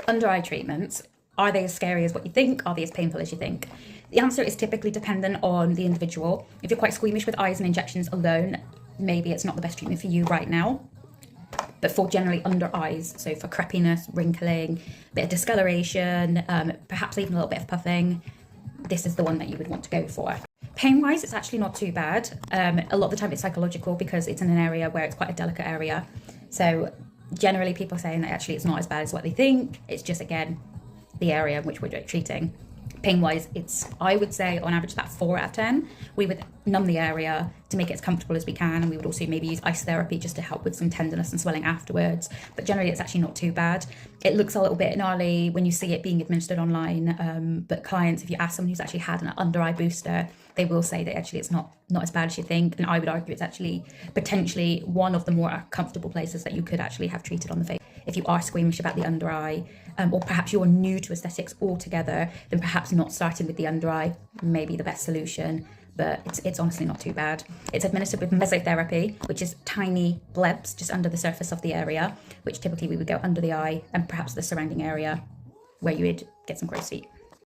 Under eye treatments, are they as scary as what you think? Are they as painful as you think? The answer is typically dependent on the individual. If you're quite squeamish with eyes and injections alone, maybe it's not the best treatment for you right now. But for generally under eyes, so for crepiness, wrinkling, a bit of discoloration, perhaps even a little bit of puffing, this is the one that you would want to go for. Pain-wise, it's actually not too bad. A lot of the time it's psychological because it's in an area where it's quite a delicate area. So generally people are saying that actually it's not as bad as what they think. It's just, again, the area in which we're treating. Pain-wise, it's, I would say, on average, about 4 out of 10. We would numb the area to make it as comfortable as we can, and we would also maybe use ice therapy just to help with some tenderness and swelling afterwards. But generally, it's actually not too bad. It looks a little bit gnarly when you see it being administered online, but clients, if you ask someone who's actually had an under eye booster, they will say that actually it's not as bad as you think. And I would argue it's actually potentially one of the more comfortable places that you could actually have treated on the face. If you are squeamish about the under eye, or perhaps you're new to aesthetics altogether, then perhaps not starting with the under eye may be the best solution, but it's honestly not too bad. It's administered with mesotherapy, which is tiny blebs just under the surface of the area, which typically we would go under the eye and perhaps the surrounding area where you would get some crow's feet.